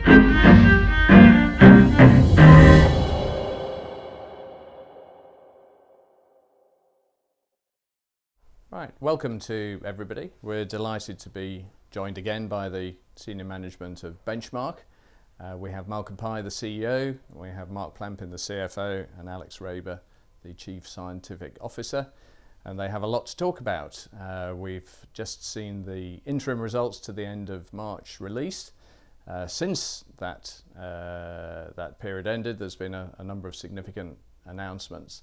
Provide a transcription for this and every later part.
Right, welcome to everybody. We're delighted to be joined again by the senior management of Benchmark. We have Malcolm Pye, the CEO, we have Mark Plampin, the CFO, and Alex Raeber, the Chief Scientific Officer, and they have a lot to talk about. We've just seen the interim results to the end of March released. Since that period ended, there's been a number of significant announcements,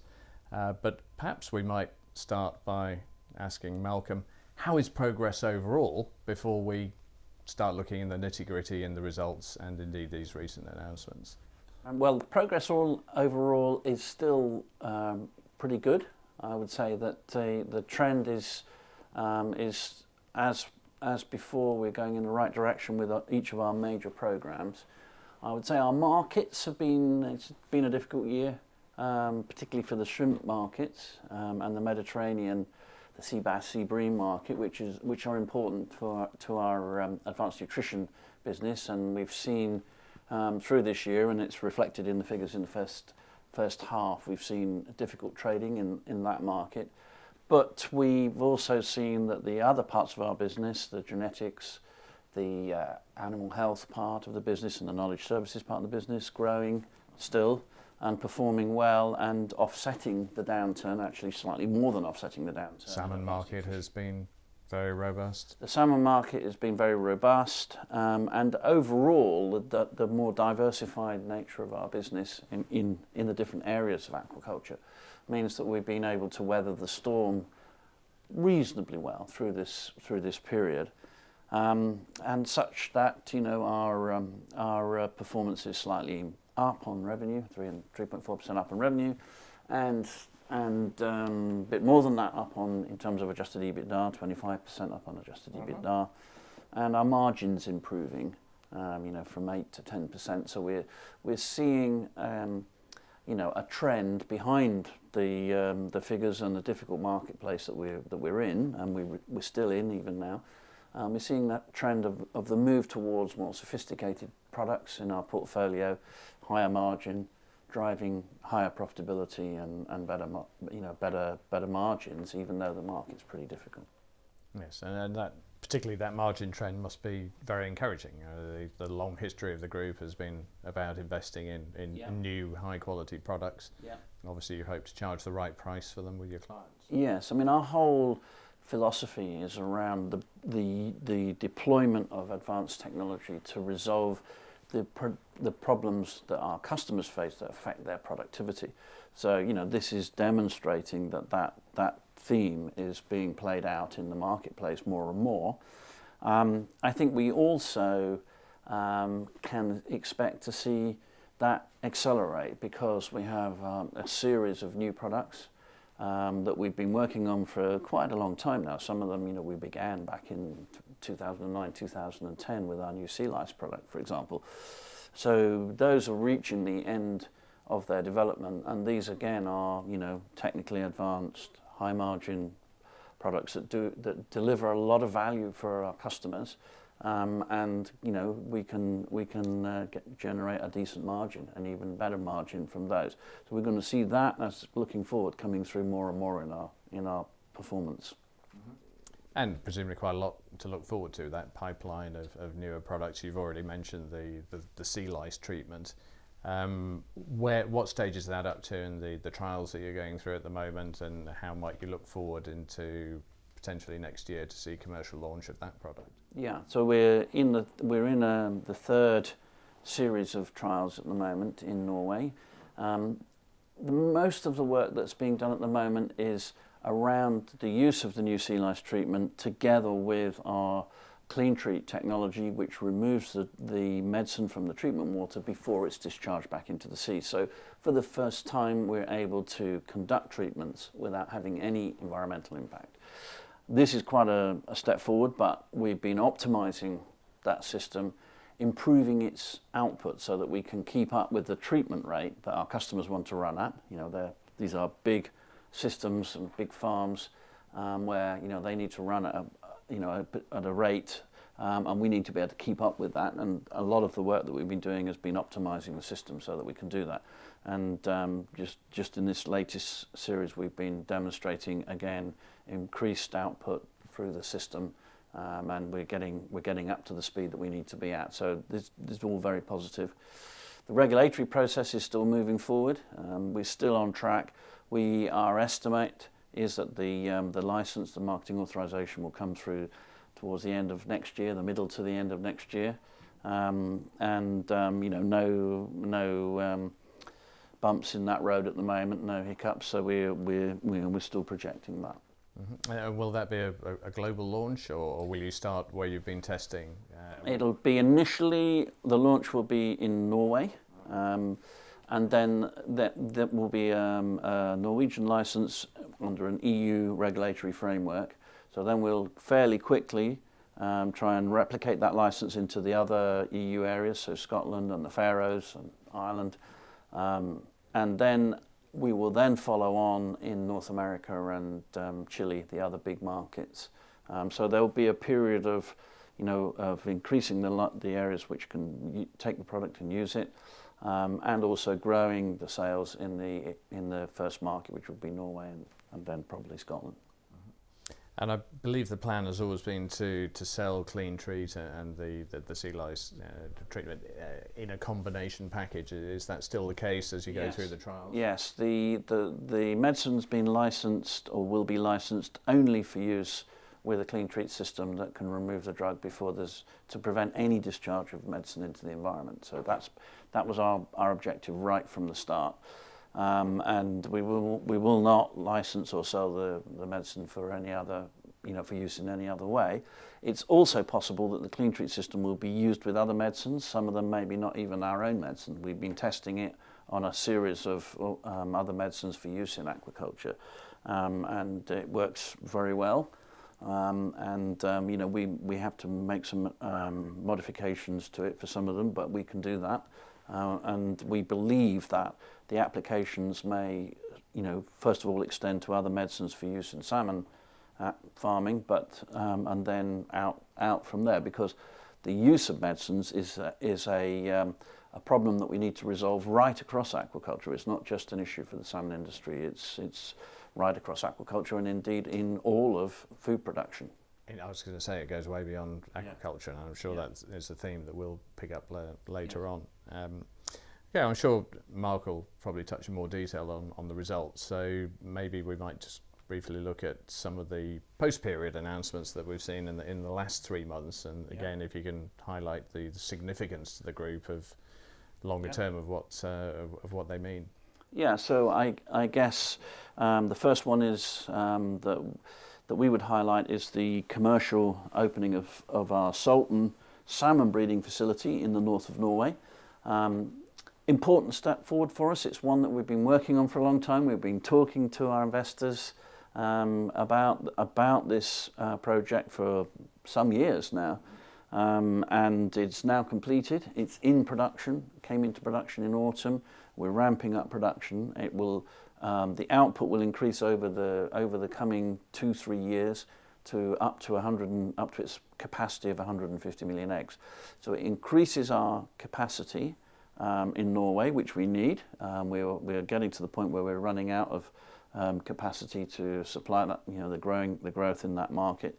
but perhaps we might start by asking Malcolm, how is progress overall before we start looking in the nitty-gritty in the results and indeed these recent announcements? Well, progress overall is still pretty good. I would say that the trend is as before. We're going in the right direction with each of our major programs. I would say our markets it's been a difficult year, particularly for the shrimp markets and the Mediterranean, the sea bass, sea bream market, which are important to our advanced nutrition business, and we've seen through this year, and it's reflected in the figures in the first half. We've seen difficult trading in that market, but we've also seen that the other parts of our business, the genetics, the animal health part of the business, and the knowledge services part of the business, growing still and performing well and offsetting the downturn, actually slightly more than offsetting the downturn. Salmon market has been very robust. The salmon market has been very robust, and overall the more diversified nature of our business in the different areas of aquaculture means that we've been able to weather the storm reasonably well through this period, and such that our performance is slightly up on revenue, 3.4% up on revenue, and a bit more than that up in terms of adjusted EBITDA, 25% up on adjusted EBITDA, and our margins improving, from 8 to 10%. So we're seeing a trend behind the figures and the difficult marketplace that we're in, and we're still in even now. We're seeing that trend of the move towards more sophisticated products in our portfolio, higher margin, driving higher profitability and better margins, even though the market's pretty difficult. Yes, and that particularly that margin trend must be very encouraging. The long history of the group has been about investing in new high quality products. Yeah. Obviously you hope to charge the right price for them with your clients. Yes, I mean our whole philosophy is around the deployment of advanced technology to resolve the problems that our customers face that affect their productivity. So this is demonstrating that theme is being played out in the marketplace more and more. I think we also can expect to see that accelerate because we have a series of new products that we've been working on for quite a long time now. Some of them, we began back in 2009, 2010 with our new sea lice product, for example. So those are reaching the end of their development, and these again are, technically advanced, high margin products that deliver a lot of value for our customers, and we can generate a decent margin, an even better margin from those. So we're going to see that as looking forward coming through more and more in our performance. Mm-hmm. And presumably quite a lot to look forward to, that pipeline of newer products. You've already mentioned the sea lice treatment. What stage is that up to in the trials that you're going through at the moment, and how might you look forward into potentially next year to see commercial launch of that product? Yeah, so we're in the third series of trials at the moment in Norway. Most of the work that's being done at the moment is around the use of the new sea lice treatment together with our Clean Treat technology, which removes the medicine from the treatment water before it's discharged back into the sea. So for the first time we're able to conduct treatments without having any environmental impact. This is quite a step forward, but we've been optimizing that system, improving its output so that we can keep up with the treatment rate that our customers want to run at. These are big systems and big farms where they need to run at a rate and we need to be able to keep up with that. And a lot of the work that we've been doing has been optimizing the system so that we can do that. And just in this latest series, we've been demonstrating again increased output through the system, and we're getting up to the speed that we need to be at. So this is all very positive. The regulatory process is still moving forward. We're still on track. Our estimate is that the license, the marketing authorization, will come through towards the end of next year, the middle to the end of next year, no bumps in that road at the moment, no hiccups. So we're still projecting that. Mm-hmm. Will that be a global launch, or will you start where you've been testing? It'll be initially, the launch will be in Norway, and then that will be a Norwegian license under an EU regulatory framework. So then we'll fairly quickly try and replicate that license into the other EU areas, so Scotland and the Faroes and Ireland, and then we will then follow on in North America and Chile, the other big markets. So there will be a period of increasing the areas which can take the product and use it, and also growing the sales in the first market, which would be Norway and then probably Scotland. And I believe the plan has always been to sell Clean Treat and the sea lice treatment in a combination package. Is that still the case as you go through the trials? Yes, the medicine's been licensed or will be licensed only for use with a Clean Treat system that can remove the drug to prevent any discharge of medicine into the environment. So that was our objective right from the start. And we will not license or sell the medicine for any other, for use in any other way. It's also possible that the Clean Treat system will be used with other medicines. Some of them maybe not even our own medicine. We've been testing it on a series of other medicines for use in aquaculture, and it works very well. We have to make some modifications to it for some of them, but we can do that. And we believe that the applications may, first of all extend to other medicines for use in salmon farming, but and then out from there, because the use of medicines is a problem that we need to resolve right across aquaculture. It's not just an issue for the salmon industry. It's right across aquaculture and indeed in all of food production. I was going to say it goes way beyond aquaculture, and I'm sure that is a theme that we'll pick up later on. I'm sure Mark will probably touch in more detail on the results, so maybe we might just briefly look at some of the post-period announcements that we've seen in the last 3 months, and again, if you can highlight the significance to the group of longer term of what they mean. Yeah, so I guess the first one is that we would highlight is the commercial opening of our Salton salmon breeding facility in the north of Norway. Important step forward for us. It's one that we've been working on for a long time. We've been talking to our investors about this project for some years now, and it's now completed. It's in production. Came into production in autumn. We're ramping up production. It will. The output will increase over the coming 2-3 years to up to its capacity of 150 million eggs. So it increases our capacity in Norway, which we need. We're getting to the point where we're running out of capacity to supply that, the growth in that market.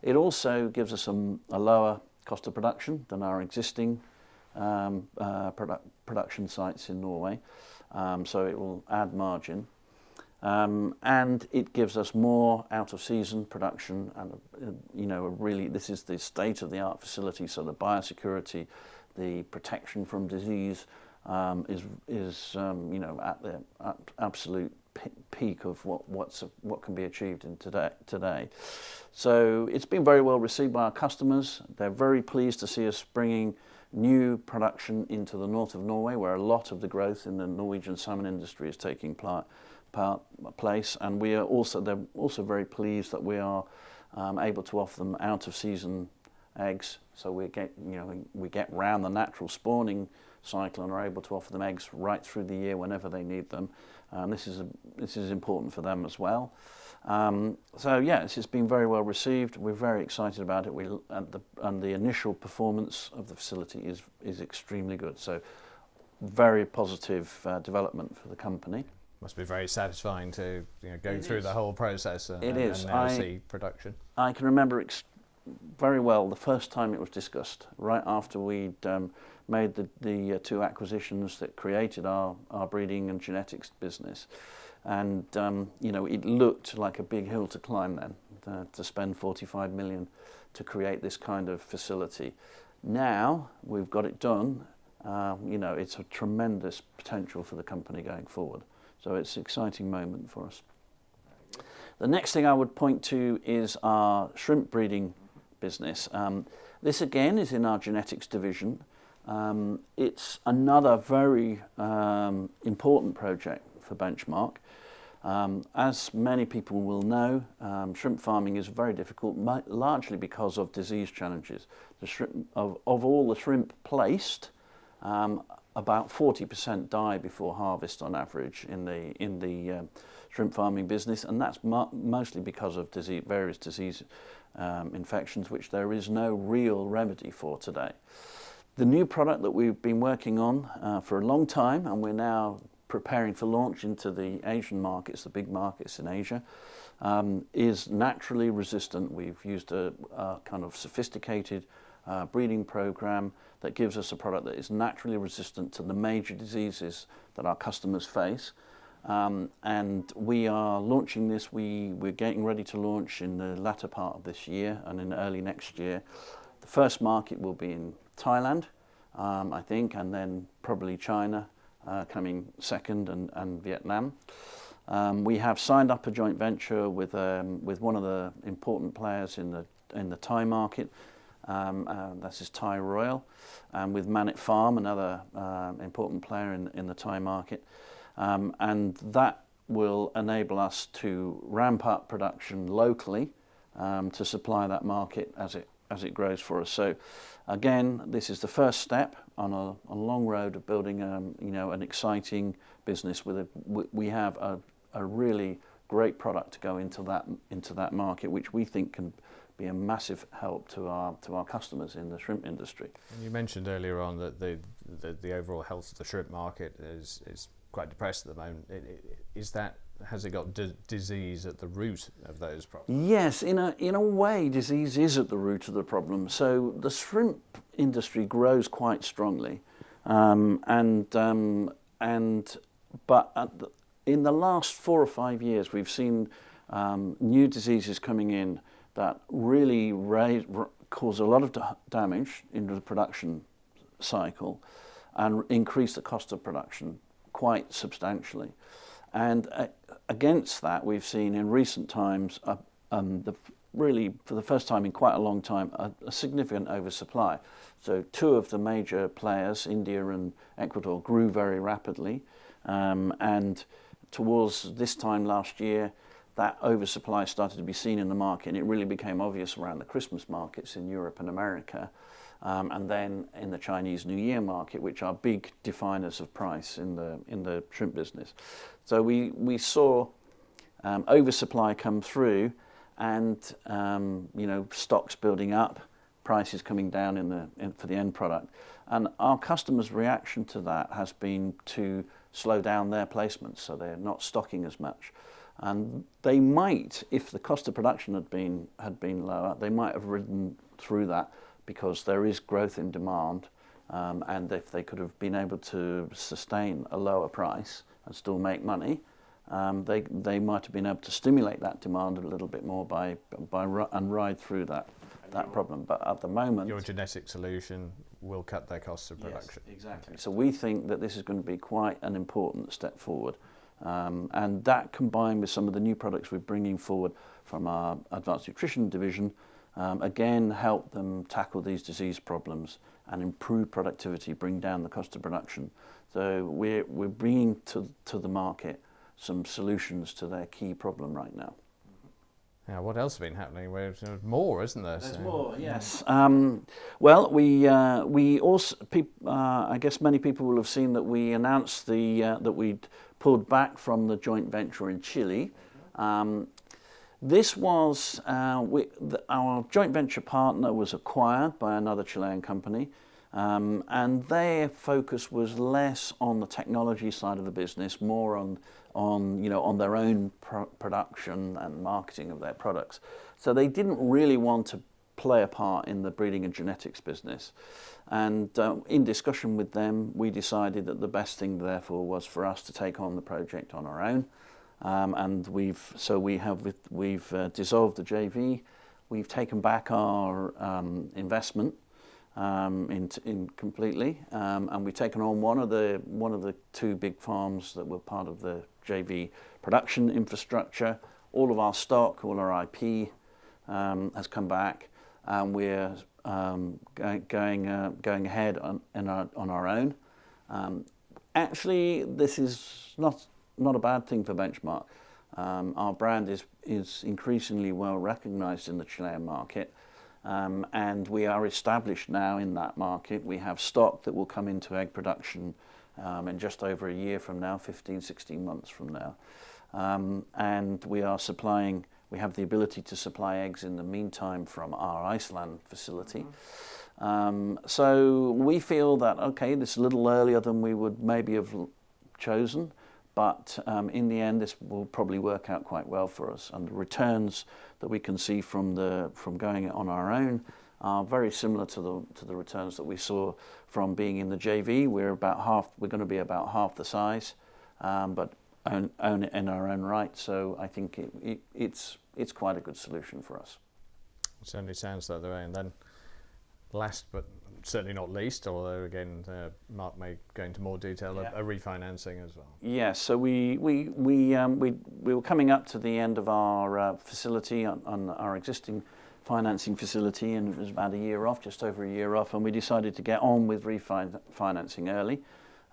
It also gives us a lower cost of production than our existing production sites in Norway. So it will add margin, and it gives us more out-of-season production, and really this is the state-of-the-art facility. So the biosecurity, the protection from disease is at the absolute peak of what can be achieved in today. So it's been very well received by our customers. They're very pleased to see us bringing new production into the north of Norway, where a lot of the growth in the Norwegian salmon industry is taking place, and they're also very pleased that we are able to offer them out-of-season eggs, so we get round the natural spawning cycle and are able to offer them eggs right through the year whenever they need them. This is important for them as well. So yes, it's been very well received. We're very excited about it. And the initial performance of the facility is extremely good. So very positive development for the company. Must be very satisfying to go through the whole process and is. now see production. I can remember very well the first time it was discussed, right after we'd made the two acquisitions that created our breeding and genetics business. And it looked like a big hill to climb then, to spend 45 million to create this kind of facility. Now we've got it done. It's a tremendous potential for the company going forward. So it's an exciting moment for us. The next thing I would point to is our shrimp breeding business. This again is in our genetics division. It's another very important project for Benchmark. As many people will know, shrimp farming is very difficult, largely because of disease challenges. Of all the shrimp placed, about 40% die before harvest on average in the shrimp farming business, and that's mostly because of various disease infections, which there is no real remedy for today. The new product that we've been working on for a long time, and we're now preparing for launch into the Asian markets, the big markets in Asia, is naturally resistant. We've used a kind of sophisticated breeding program that gives us a product that is naturally resistant to the major diseases that our customers face. And we are launching this. We're getting ready to launch in the latter part of this year and in early next year. The first market will be in Thailand, I think, and then probably China coming second, and Vietnam. We have signed up a joint venture with one of the important players in the Thai market. This is Thai Royal, and with Manit Farm, another important player in the Thai market. And that will enable us to ramp up production locally to supply that market as it grows for us. So again, this is the first step on a long road of building an exciting business. We have a really great product to go into that market, which we think can be a massive help to our customers in the shrimp industry. And you mentioned earlier on that the overall health of the shrimp market is quite depressed at the moment. Has it got disease at the root of those problems? Yes, in a way, disease is at the root of the problem. So the shrimp industry grows quite strongly, but in the last 4 or 5 years, we've seen new diseases coming in that really cause a lot of damage into the production cycle and increase the cost of production quite substantially. And against that, we've seen in recent times, really for the first time in quite a long time, a significant oversupply. So 2 of the major players, India and Ecuador, grew very rapidly. And towards this time last year, that oversupply started to be seen in the market, and it really became obvious around the Christmas markets in Europe and America, and then in the Chinese New Year market, which are big definers of price in the shrimp business. So we saw oversupply come through, and stocks building up, prices coming down for the end product, and our customers' reaction to that has been to slow down their placements, so they're not stocking as much. And they might, if the cost of production had been lower, they might have ridden through that because there is growth in demand, and if they could have been able to sustain a lower price and still make money, they might have been able to stimulate that demand a little bit more and ride through that problem. But at the moment, your genetic solution will cut their costs of production. Yes, exactly. So we think that this is going to be quite an important step forward. And that, combined with some of the new products we're bringing forward from our advanced nutrition division, again help them tackle these disease problems and improve productivity, bring down the cost of production. So we're bringing to the market some solutions to their key problem right now. Now, what else has been happening? There's more, isn't there? There's more, yes. Well, we also, I guess many people will have seen that we announced that we'd pulled back from the joint venture in Chile. This was our joint venture partner was acquired by another Chilean company, and their focus was less on the technology side of the business, more on their own production and marketing of their products. So they didn't really want to play a part in the breeding and genetics business. And in discussion with them, we decided that the best thing, therefore, was for us to take on the project on our own. And we've dissolved the JV. We've taken back our investment in completely, and we've taken on one of the two big farms that were part of the JV production infrastructure. All of our stock, all our IP has come back, and we're going ahead on our own. Actually, this is not a bad thing for Benchmark. Our brand is increasingly well recognised in the Chilean market, and we are established now in that market. We have stock that will come into egg production in just over a year from now, 16 months from now. And we have the ability to supply eggs in the meantime from our Iceland facility. So we feel that, okay, this is a little earlier than we would maybe have chosen, but in the end this will probably work out quite well for us. And the returns that we can see from going on our own are very similar to the returns that we saw from being in the JV. We're going to be about half the size, but own it in our own right. So I think it's quite a good solution for us. It certainly sounds that way. And then last but certainly not least, although again Mark may go into more detail, a refinancing as well. Yes, so we were coming up to the end of our facility on our existing financing facility, and it was about a year off, just over a year off, and we decided to get on with refinancing early,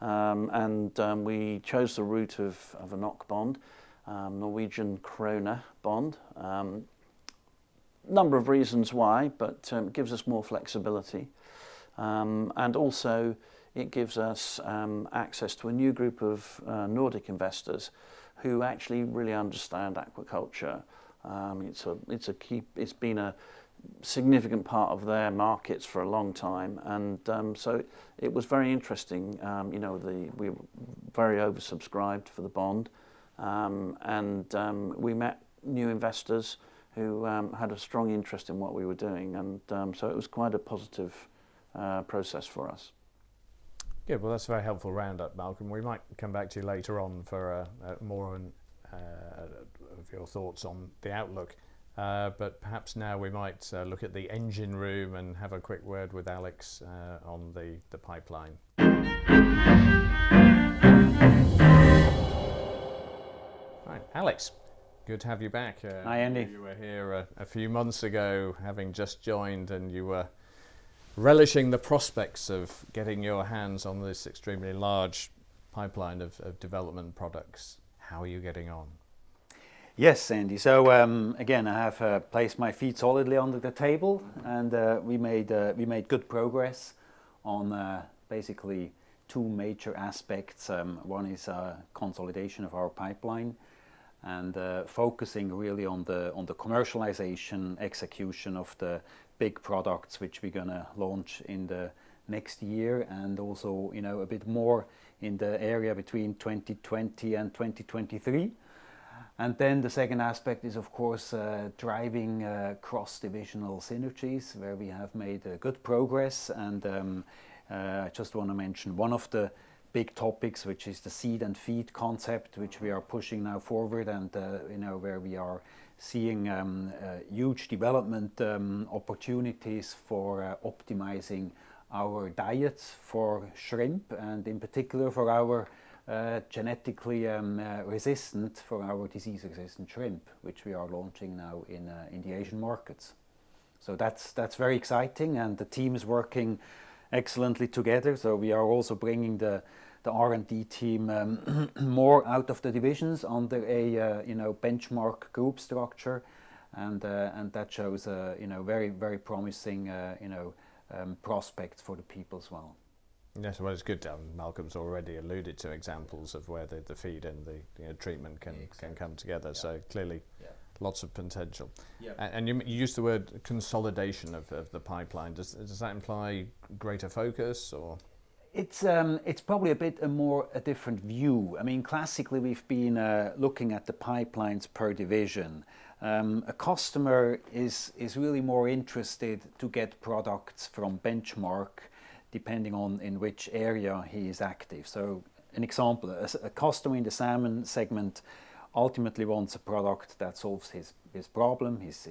and we chose the route of a NOK bond, Norwegian krona bond. Number of reasons why, but it gives us more flexibility, and also it gives us access to a new group of Nordic investors who actually really understand aquaculture. It's been a significant part of their markets for a long time, and so it was very interesting. We were very oversubscribed for the bond, and we met new investors who had a strong interest in what we were doing, and so it was quite a positive process for us. Good, well that's a very helpful roundup, Malcolm. We might come back to you later on for more on of your thoughts on the outlook, but perhaps now we might look at the engine room and have a quick word with Alex on the pipeline. Right, Alex, good to have you back. Hi, Andy. You were here a few months ago, having just joined, and you were relishing the prospects of getting your hands on this extremely large pipeline of development products. How are you getting on? Yes, Andy. So again, I have placed my feet solidly under the table, and we made good progress on basically two major aspects. One is consolidation of our pipeline, and focusing really on the commercialization execution of the big products which we're gonna launch in the next year, and also a bit more in the area between 2020 and 2023. And then the second aspect is, of course, driving cross-divisional synergies, where we have made good progress. And I just want to mention one of the big topics, which is the seed and feed concept, which we are pushing now forward, and where we are seeing huge development opportunities for optimizing our diets for shrimp, and in particular for our genetically resistant, for our disease-resistant shrimp, which we are launching now in the Asian markets. So that's very exciting, and the team is working excellently together. So we are also bringing the R&D team more out of the divisions under a Benchmark group structure, and that shows very very promising prospects for the people as well. Yes, well, it's good. Malcolm's already alluded to examples of where the feed and the treatment can come together. Yeah. So clearly, lots of potential. Yeah. And you used the word consolidation of the pipeline. Does that imply greater focus, or? It's probably a different view. I mean, classically we've been looking at the pipelines per division. A customer is really more interested to get products from Benchmark, depending on in which area he is active. So, an example: a customer in the salmon segment ultimately wants a product that solves his problem, his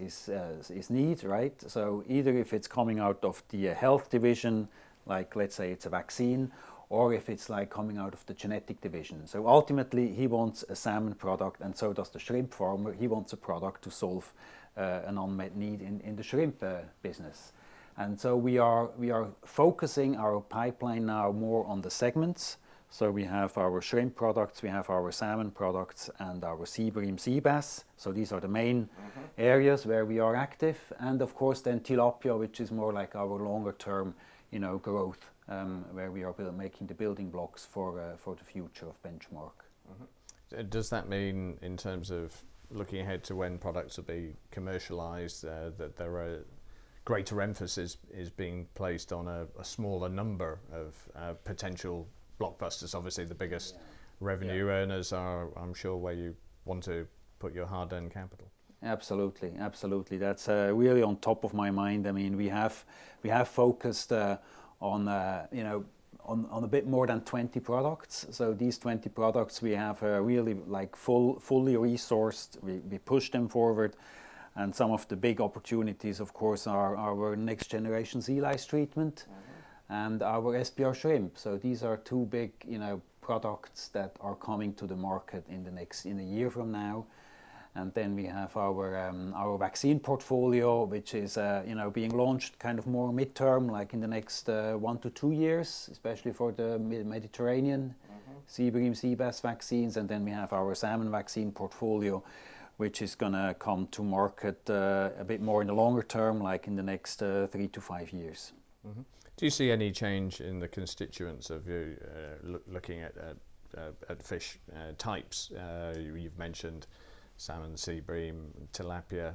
need, right? So either if it's coming out of the health division, like let's say it's a vaccine, or if it's like coming out of the genetic division. So ultimately he wants a salmon product, and so does the shrimp farmer. He wants a product to solve an unmet need in the shrimp business. And so we are focusing our pipeline now more on the segments. So we have our shrimp products, we have our salmon products, and our sea bream, sea bass. So these are the main areas where we are active. And of course then tilapia, which is more like our longer term growth, where we are making the building blocks for the future of Benchmark. Does that mean, in terms of looking ahead to when products will be commercialised, that there are greater emphasis is being placed on a smaller number of potential blockbusters? Obviously, the biggest revenue earners are, I'm sure, where you want to put your hard-earned capital. Absolutely. That's really on top of my mind. I mean, we have focused on a bit more than 20 products. So these 20 products we have really like fully resourced. We push them forward, and some of the big opportunities, of course, are our next generation sea lice treatment and our SPR shrimp. So these are two big products that are coming to the market in a year from now. And then we have our vaccine portfolio, which is being launched kind of more midterm, like in the next 1 to 2 years, especially for the Mediterranean sea bream, sea bass vaccines. And then we have our salmon vaccine portfolio, which is going to come to market a bit more in the longer term, like in the next 3 to 5 years. Do you see any change in the constituents of you looking at fish types? You've mentioned salmon, sea bream, tilapia.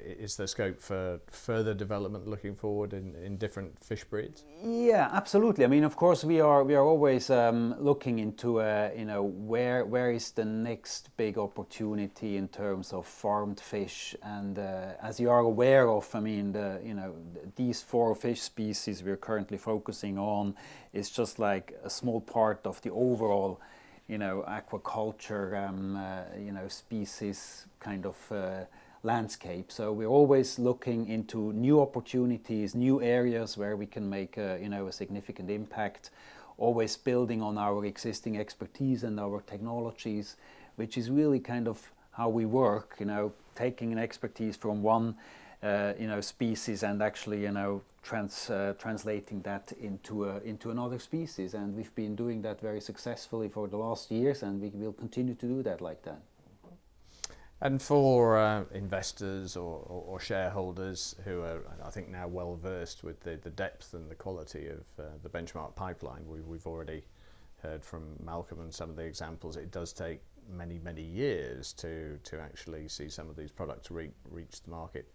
Is there scope for further development looking forward in different fish breeds? Yeah, absolutely. I mean, of course, we are always looking into where is the next big opportunity in terms of farmed fish. And as you are aware of, I mean, these 4 fish species we're currently focusing on is just like a small part of the overall aquaculture, species kind of landscape. So we're always looking into new opportunities, new areas where we can make a significant impact, always building on our existing expertise and our technologies, which is really kind of how we work, taking an expertise from one species and actually translating that into another species. And we've been doing that very successfully for the last years, and we will continue to do that like that. And for investors or shareholders who are, I think, now well versed with the depth and the quality of the Benchmark pipeline, we've already heard from Malcolm and some of the examples. It does take many years to actually see some of these products reach the market.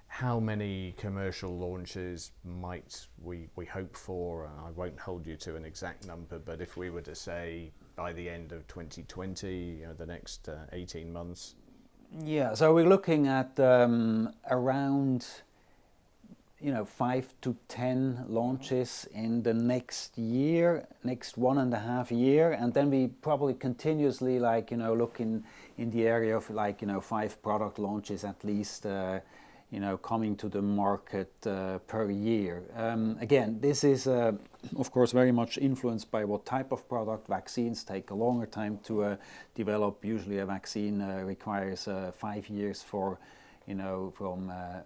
How many commercial launches might we hope for? I won't hold you to an exact number, but if we were to say by the end of 2020, the next 18 months. Yeah, so we're looking at around 5 to 10 launches in the next 1.5 year, and then we probably continuously look in the area of 5 product launches at least coming to the market per year. Again, this is of course very much influenced by what type of product. Vaccines take a longer time to develop. Usually a vaccine requires 5 years from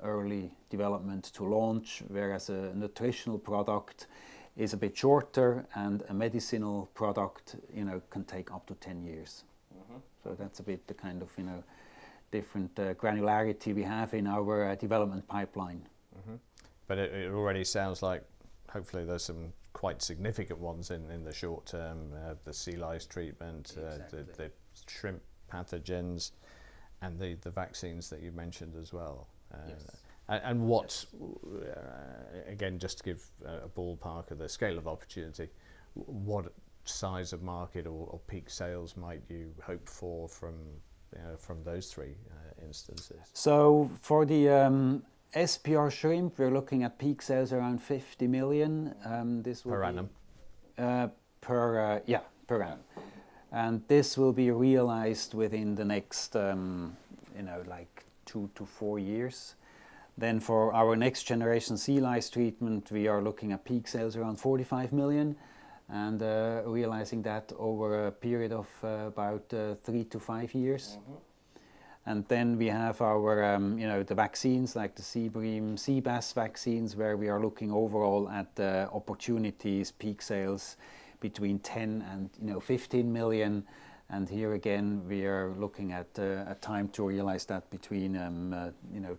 early development to launch, whereas a nutritional product is a bit shorter, and a medicinal product can take up to 10 years. So that's a bit the kind of different granularity we have in our development pipeline. Mm-hmm. But it already sounds like hopefully there's some quite significant ones in the short term, the sea lice treatment, Exactly. the shrimp pathogens, and the vaccines that you mentioned as well. Yes. And what, again, just to give a ballpark of the scale of opportunity, what size of market or peak sales might you hope for from those three instances? So for the SPR shrimp, we're looking at peak sales around 50 million. This will Per be, annum? Per annum. And this will be realized within the next, like 2 to 4 years. Then for our next generation sea lice treatment, we are looking at peak sales around 45 million and realizing that over a period of about 3 to 5 years. Mm-hmm. And then we have our, the vaccines like the sea bream, sea bass vaccines, where we are looking overall at opportunities, peak sales between 10 and 15 million. And here again, we are looking at a time to realize that between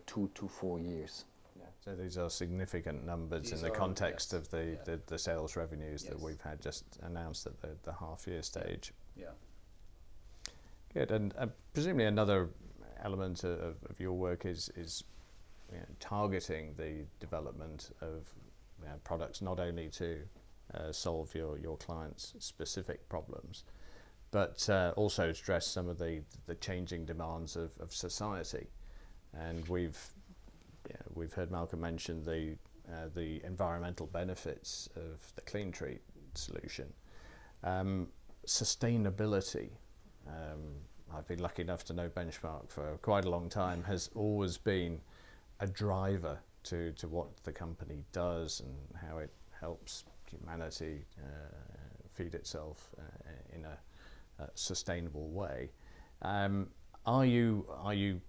2 to 4 years. Yeah. So these are significant numbers in the context of the sales revenues that we've had just announced at the half-year stage. Yeah. Good. And presumably another element of your work is targeting the development of products not only to solve your clients' specific problems, but also address some of the changing demands of society. And we've heard Malcolm mention the environmental benefits of the Clean Treat solution. Sustainability, I've been lucky enough to know Benchmark for quite a long time, has always been a driver to what the company does and how it helps humanity feed itself in a sustainable way. Are you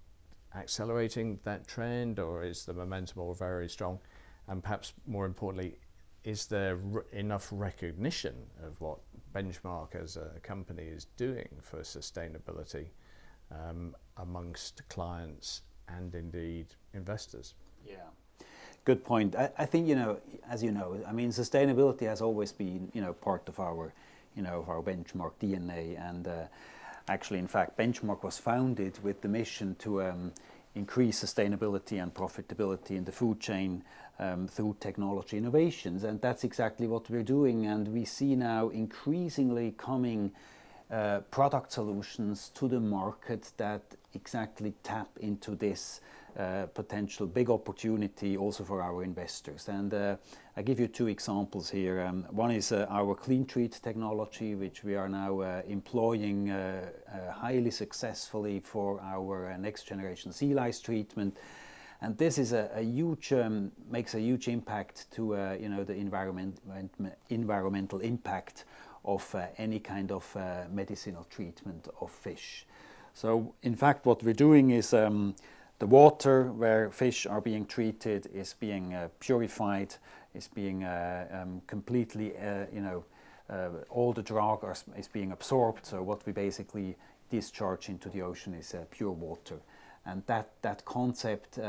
accelerating that trend, or is the momentum all very strong? And perhaps more importantly, is there enough recognition of what Benchmark as a company is doing for sustainability amongst clients and indeed investors? Yeah. Good point. I think, as you know, sustainability has always been, part of our, of our Benchmark DNA. And actually, in fact, Benchmark was founded with the mission to increase sustainability and profitability in the food chain through technology innovations. And that's exactly what we're doing. And we see now increasingly coming product solutions to the market that exactly tap into this potential big opportunity also for our investors. And I give you 2 examples here. One is our Clean Treat technology, which we are now employing highly successfully for our next generation sea lice treatment. And this is a huge, makes a huge impact to the environmental impact of any kind of medicinal treatment of fish. So in fact, what we're doing is the water where fish are being treated is being purified, is being completely, all the drug is being absorbed. So what we basically discharge into the ocean is pure water. And that concept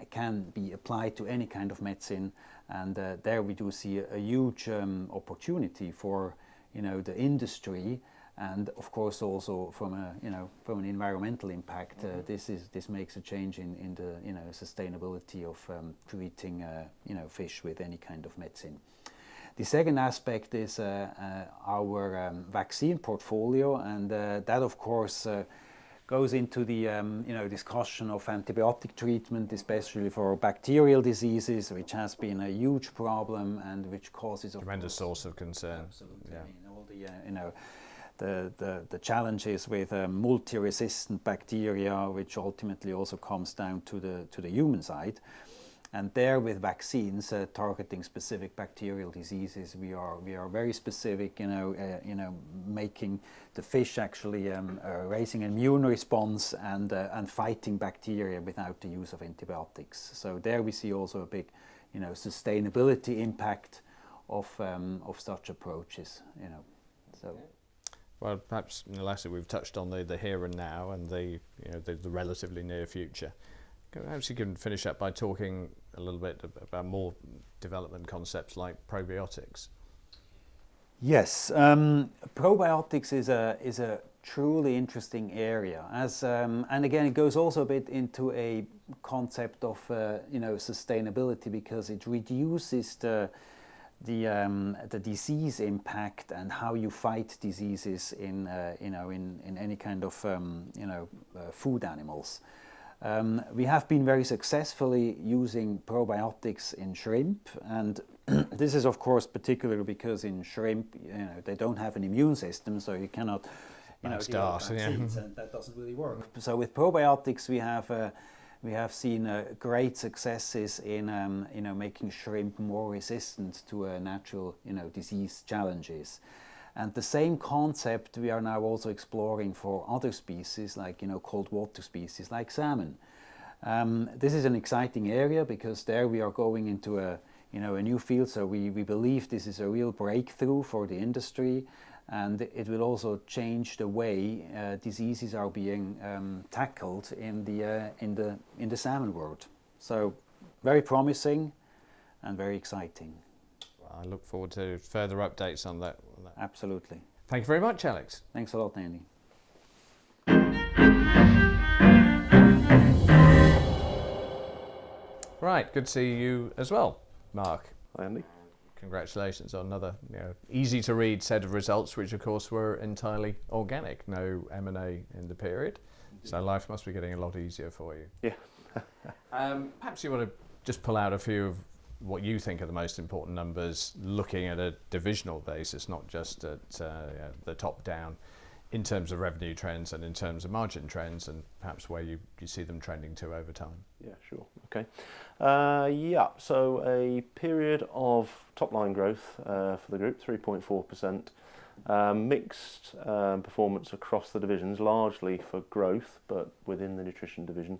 can be applied to any kind of medicine. And there we do see a huge opportunity for, the industry. And of course, also from an environmental impact, this makes a change in the sustainability of treating fish with any kind of medicine. The second aspect is our vaccine portfolio, and that of course goes into the discussion of antibiotic treatment, especially for bacterial diseases, which has been a huge problem and which causes tremendous source of concern. Absolutely, yeah. All the challenges with multi-resistant bacteria, which ultimately also comes down to the human side. And there, with vaccines targeting specific bacterial diseases, we are very specific. Making the fish actually raising an immune response and fighting bacteria without the use of antibiotics. So there we see also a big, sustainability impact of such approaches. So. Well, perhaps lastly, we've touched on the here and now and the relatively near future. Perhaps you can finish up by talking a little bit about more development concepts like probiotics. Yes, probiotics is a truly interesting area. And again, it goes also a bit into a concept of sustainability, because it reduces the disease impact and how you fight diseases in any kind of food animals. We have been very successfully using probiotics in shrimp, and this is of course particularly because in shrimp, they don't have an immune system, so you cannot, vaccines, and that doesn't really work. So with probiotics, we have seen great successes in making shrimp more resistant to natural disease challenges. And the same concept we are now also exploring for other species, like cold water species like salmon. This is an exciting area because there we are going into a new field. So we believe this is a real breakthrough for the industry, and it will also change the way diseases are being tackled in the salmon world. So very promising and very exciting. I look forward to further updates on that. Absolutely. Thank you very much, Alex. Thanks a lot, Andy. Right, good to see you as well, Mark. Hi, Andy. Congratulations on another easy to read set of results, which of course were entirely organic, no M&A in the period. So life must be getting a lot easier for you. Yeah. Perhaps you want to just pull out a few of what you think are the most important numbers, looking at a divisional basis, not just at the top down, in terms of revenue trends and in terms of margin trends, and perhaps where you see them trending to over time. Yeah, sure. Okay. So a period of top-line growth for the group, 3.4%. Mixed performance across the divisions, largely for growth, but within the nutrition division,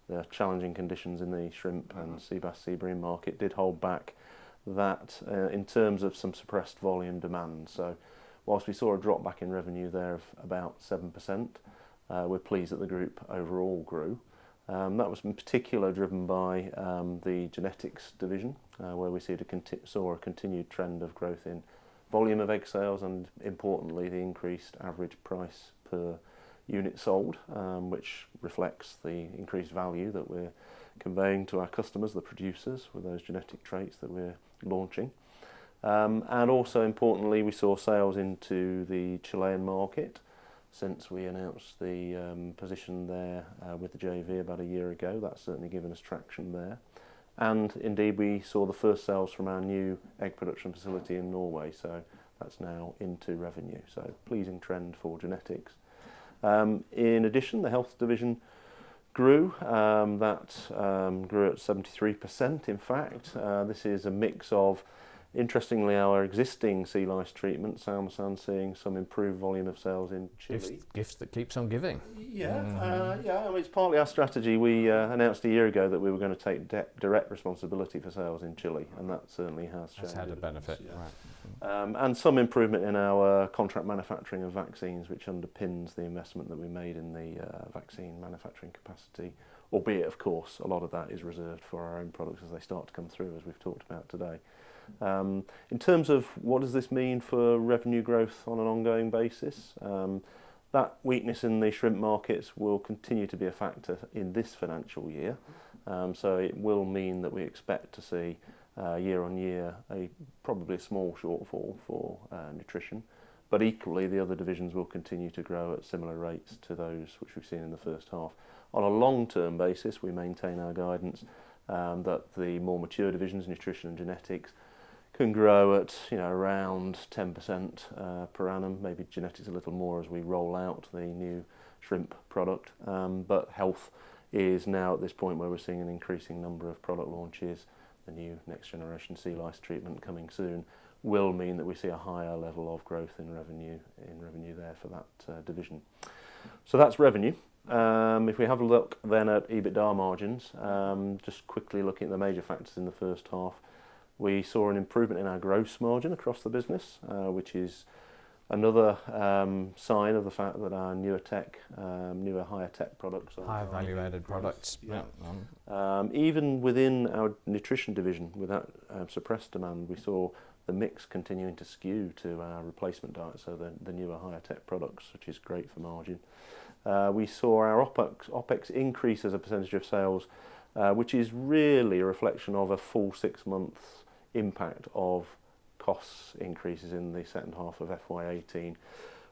the challenging conditions in the shrimp and sea bass, sea bream market did hold back that in terms of some suppressed volume demand. So whilst we saw a drop back in revenue there of about 7%, we're pleased that the group overall grew. That was in particular driven by the genetics division, where we saw a continued trend of growth in volume of egg sales and, importantly, the increased average price per unit sold, which reflects the increased value that we're conveying to our customers, the producers, with those genetic traits that we're launching. And also, importantly, we saw sales into the Chilean market since we announced the position there with the JV about a year ago. That's certainly given us traction there. And indeed, we saw the first sales from our new egg production facility in Norway, so that's now into revenue. So pleasing trend for genetics. In addition, the health division grew. That grew at 73%, in fact. This is a mix of, interestingly, our existing sea lice treatment, Salmosan, seeing some improved volume of sales in Chile. Gift that keeps on giving. Yeah, I mean, it's partly our strategy. We announced a year ago that we were going to take direct responsibility for sales in Chile, and that certainly has shown. That's had a benefit, yeah. Right. And some improvement in our contract manufacturing of vaccines, which underpins the investment that we made in the vaccine manufacturing capacity, albeit, of course, a lot of that is reserved for our own products as they start to come through, as we've talked about today. In terms of what does this mean for revenue growth on an ongoing basis, that weakness in the shrimp markets will continue to be a factor in this financial year. So it will mean that we expect to see year on year probably a small shortfall for nutrition, but equally the other divisions will continue to grow at similar rates to those which we've seen in the first half. On a long-term basis, we maintain our guidance that the more mature divisions, nutrition and genetics, can grow at around 10% per annum, maybe genetics a little more as we roll out the new shrimp product. But health is now at this point where we're seeing an increasing number of product launches. The new next generation sea lice treatment coming soon will mean that we see a higher level of growth in revenue there for that division. So that's revenue. If we have a look then at EBITDA margins, just quickly looking at the major factors in the first half, we saw an improvement in our gross margin across the business, which is Another sign of the fact that our newer higher tech products are Higher value-added products. Yeah. Even within our nutrition division, with that suppressed demand, we saw the mix continuing to skew to our replacement diet, so the newer higher tech products, which is great for margin. We saw our OPEX increase as a percentage of sales, which is really a reflection of a full 6 months impact of costs increases in the second half of FY18.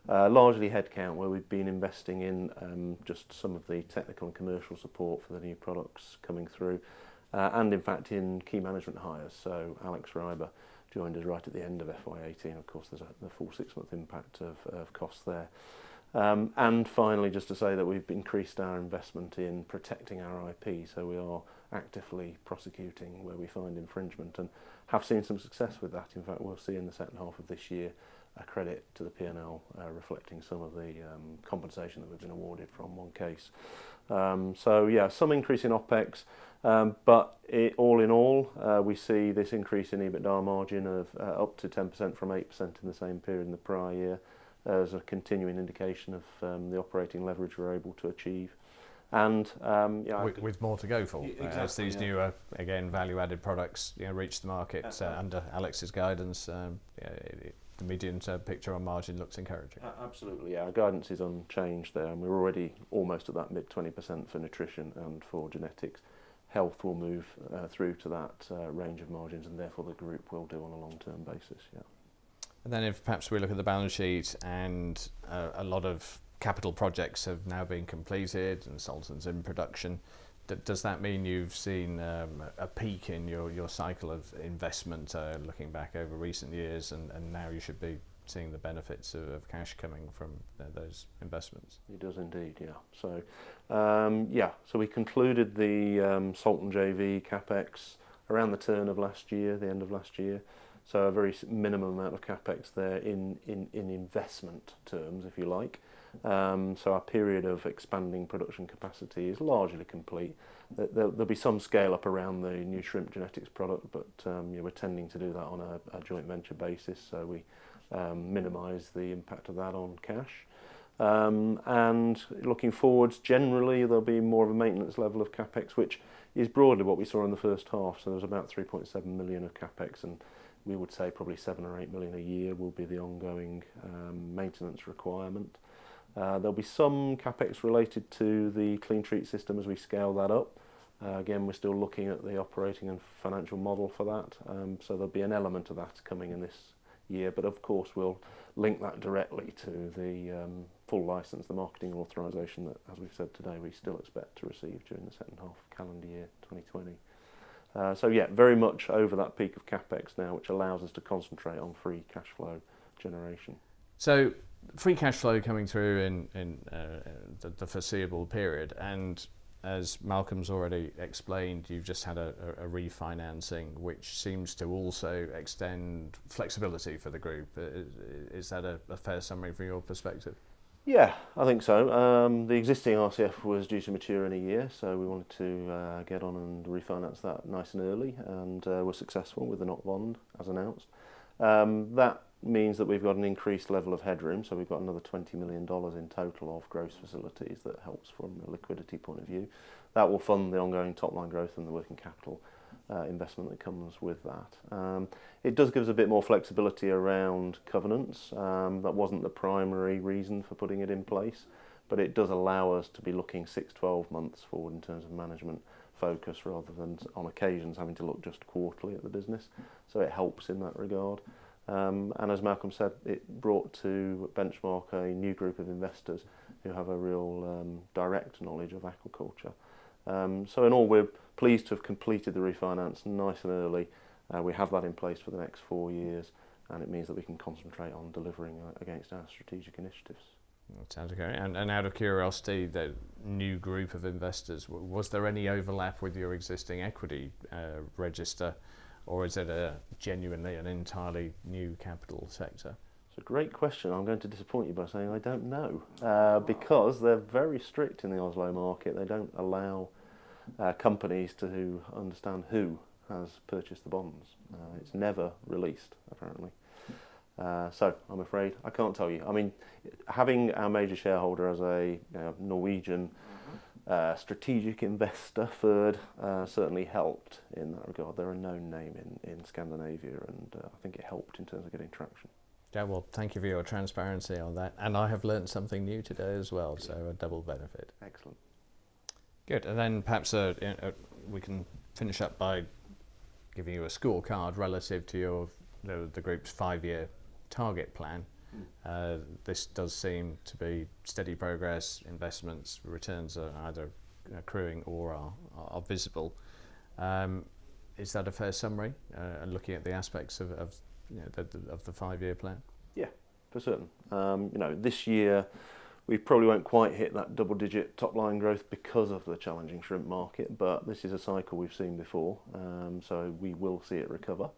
Largely headcount, where we've been investing in just some of the technical and commercial support for the new products coming through, and in fact in key management hires. So Alex Raeber joined us right at the end of FY18. Of course, there's the full 6 month impact of costs there. And finally, just to say that we've increased our investment in protecting our IP, so we are actively prosecuting where we find infringement and have seen some success with that. In fact, we'll see in the second half of this year a credit to the P&L reflecting some of the compensation that we've been awarded from one case. So yeah, some increase in OPEX, but all in all, we see this increase in EBITDA margin of up to 10% from 8% in the same period in the prior year as a continuing indication of the operating leverage we're able to achieve. And with more to go for, exactly, as these newer, again, value-added products reach the market under Alex's guidance. The medium-term picture on margin looks encouraging. Absolutely, yeah. Our guidance is unchanged there, and we're already almost at that mid 20% for nutrition, and for genetics. Health will move through to that range of margins, and therefore the group will do on a long-term basis. Yeah. And then if perhaps we look at the balance sheet, and a lot of capital projects have now been completed and Salton's in production, does that mean you've seen a peak in your cycle of investment looking back over recent years, and now you should be seeing the benefits of cash coming from those investments? It does indeed, yeah. So, so we concluded the Salton JV CapEx around the turn of last year, the end of last year. So a very minimum amount of CapEx there in investment terms, if you like. So our period of expanding production capacity is largely complete. There'll be some scale up around the new shrimp genetics product, but we're tending to do that on a joint venture basis, so we minimise the impact of that on cash. And looking forwards, generally there'll be more of a maintenance level of CapEx, which is broadly what we saw in the first half. So there was about 3.7 million of CapEx, and we would say probably 7 or 8 million a year will be the ongoing maintenance requirement. There'll be some CapEx related to the clean treat system as we scale that up. Again, we're still looking at the operating and financial model for that, so there'll be an element of that coming in this year, but of course we'll link that directly to the full licence, the marketing authorisation that, as we've said today, we still expect to receive during the second half of calendar year 2020. So yeah, very much over that peak of CapEx now, which allows us to concentrate on free cash flow generation. So free cash flow coming through in the foreseeable period, and as Malcolm's already explained, you've just had a refinancing which seems to also extend flexibility for the group. Is that a fair summary from your perspective? Yeah, I think so. The existing RCF was due to mature in a year, so we wanted to get on and refinance that nice and early, and were successful with the NOT bond, as announced. That means that we've got an increased level of headroom, so we've got another $20 million in total of gross facilities. That helps from a liquidity point of view. That will fund the ongoing top line growth and the working capital investment that comes with that. It does give us a bit more flexibility around covenants. That wasn't the primary reason for putting it in place, but it does allow us to be looking 6-12 months forward in terms of management focus, rather than on occasions having to look just quarterly at the business. So it helps in that regard. And as Malcolm said, it brought to Benchmark a new group of investors who have a real direct knowledge of aquaculture. So in all, we're pleased to have completed the refinance nice and early. We have that in place for the next 4 years, and it means that we can concentrate on delivering against our strategic initiatives. That sounds okay. And out of curiosity, the new group of investors, was there any overlap with your existing equity register, or is it genuinely an entirely new capital sector? It's a great question. I'm going to disappoint you by saying I don't know, because they're very strict in the Oslo market. They don't allow companies to understand who has purchased the bonds. It's never released, apparently. So I'm afraid I can't tell you. I mean, having our major shareholder as a Norwegian strategic investor, third, certainly helped in that regard. They're a known name in Scandinavia, and I think it helped in terms of getting traction. Yeah, well, thank you for your transparency on that. And I have learned something new today as well, so a double benefit. Excellent. Good. And then perhaps we can finish up by giving you a scorecard relative to the group's 5-year target plan. This does seem to be steady progress, investments, returns are either accruing or are visible. Is that a fair summary? And looking at the aspects of the 5-year plan? Yeah, for certain. This year we probably won't quite hit that double-digit top-line growth because of the challenging shrimp market, but this is a cycle we've seen before, so we will see it recover.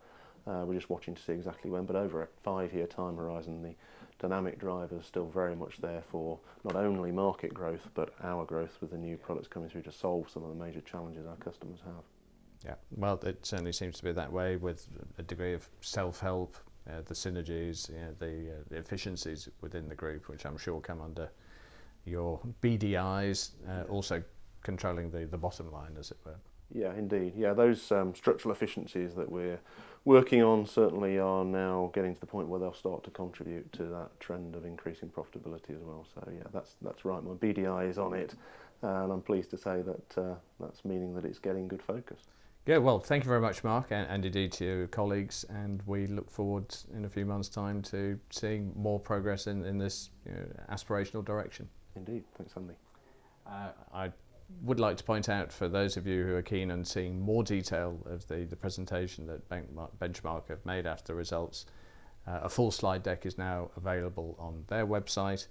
We're just watching to see exactly when, but over a 5-year time horizon, the dynamic drivers still very much there for not only market growth, but our growth with the new products coming through to solve some of the major challenges our customers have. Yeah, well, it certainly seems to be that way with a degree of self-help, the synergies, the efficiencies within the group, which I'm sure come under your BDIs, also controlling the bottom line, as it were. Yeah, indeed. Yeah, those structural efficiencies that we're working on certainly are now getting to the point where they'll start to contribute to that trend of increasing profitability as well. So yeah, that's right. My BDI is on it, and I'm pleased to say that that's meaning that it's getting good focus. Yeah, well, thank you very much, Mark, and indeed to your colleagues, and we look forward in a few months' time to seeing more progress in this aspirational direction. Indeed. Thanks, Andy. I would like to point out, for those of you who are keen on seeing more detail of the presentation that Benchmark have made after the results, a full slide deck is now available on their website,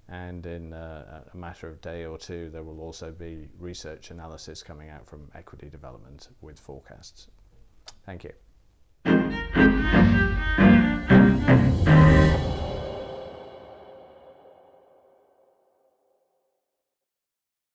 and in a matter of a day or two there will also be research analysis coming out from Equity Development with forecasts. Thank you.